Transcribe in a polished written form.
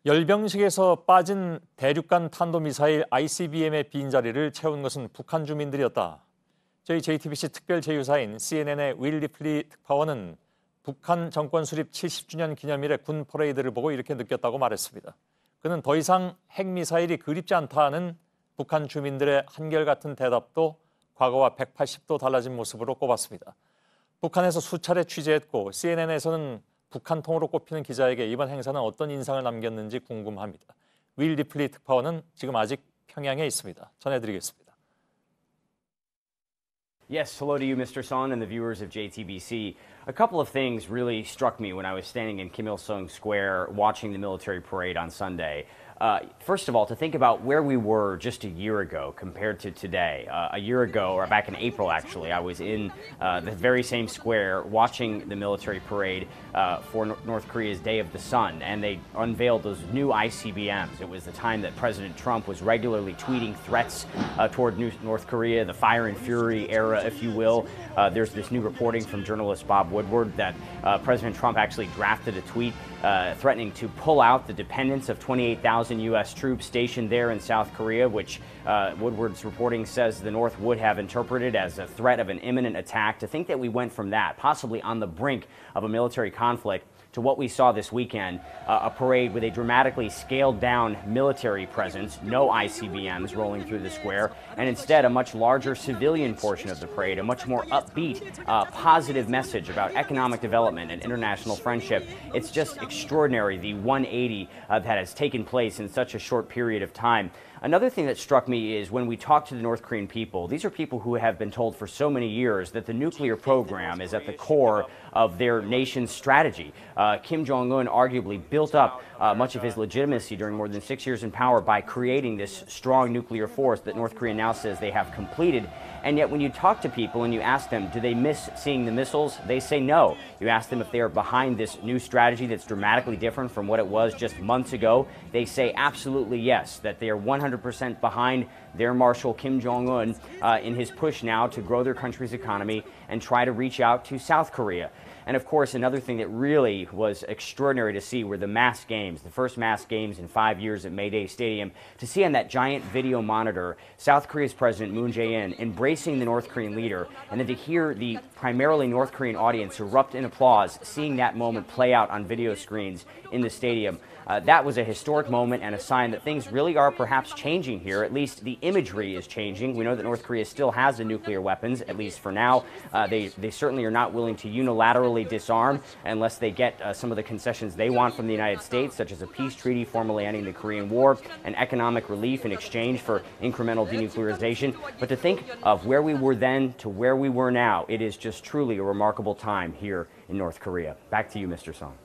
열병식에서 빠진 대륙간탄도미사일 ICBM의 빈자리를 채운 것은 북한 주민들이었다. 저희 JTBC 특별제휴사인 CNN의 윌 리플리 특파원은 북한 정권수립 70주년 기념일의 군 퍼레이드를 보고 이렇게 느꼈다고 말했습니다. 그는 더 이상 핵미사일이 그립지 않다는 북한 주민들의 한결같은 대답도 과거와 180도 달라진 모습으로 꼽았습니다. 북한에서 수차례 취재했고 CNN에서는 북한통으로 꼽히는 기자에게 이번 행사는 어떤 인상을 남겼는지 궁금합니다. 윌 리플리 특파원은 지금 아직 평양에 있습니다. 전해드리겠습니다. Yes, hello to you, Mr. Son, and the viewers of JTBC. A couple of things really struck me when I was standing in Kim Il-sung Square watching the military parade on Sunday. First of all, to think about where we were just a year ago compared to today. A year ago, or back in April actually, I was in the very same square watching the military parade for North Korea's Day of the Sun, and they unveiled those new ICBMs. It was the time that President Trump was regularly tweeting threats toward North Korea, the fire and fury era, if you will. There's this new reporting from journalist Bob Woodward that President Trump actually drafted a tweet threatening to pull out the dependence of 28,000 U.S. troops stationed there in South Korea, which Woodward's reporting says the North would have interpreted as a threat of an imminent attack. To think that we went from that, possibly on the brink of a military conflict, to what we saw this weekend, a parade with a dramatically scaled-down military presence, no ICBMs rolling through the square, and instead a much larger civilian portion of the parade, a much more upbeat, positive message about economic development and international friendship. It's just extraordinary, the 180 that has taken place in such a short period of time. Another thing that struck me is when we talk to the North Korean people, these are people who have been told for so many years that the nuclear program is at the core of their nation's strategy. Kim Jong-un arguably built up much of his legitimacy during more than 6 years in power by creating this strong nuclear force that North Korea now says they have completed. And yet when you talk to people and you ask them, do they miss seeing the missiles? They say no. You ask them if they are behind this new strategy that's dramatically different from what it was just months ago. They say absolutely yes, that they are 100% behind their Marshal Kim Jong-un in his push now to grow their country's economy and try to reach out to South Korea. And of course, another thing that really was extraordinary to see were the mass games, the first mass games in 5 years at Mayday Stadium. To see on that giant video monitor South Korea's President Moon Jae-in embracing the North Korean leader, and then to hear the primarily North Korean audience erupt in applause, seeing that moment play out on video screens in the stadium. That was a historic moment and a sign that things really are perhaps changing here. At least the imagery is changing. We know that North Korea still has the nuclear weapons, at least for now. They certainly are not willing to unilaterally disarm unless they get some of the concessions they want from the United States, such as a peace treaty formally ending the Korean War and economic relief in exchange for incremental denuclearization. But to think of where we were then to where we were now, it is just truly a remarkable time here in North Korea. Back to you, Mr. Song.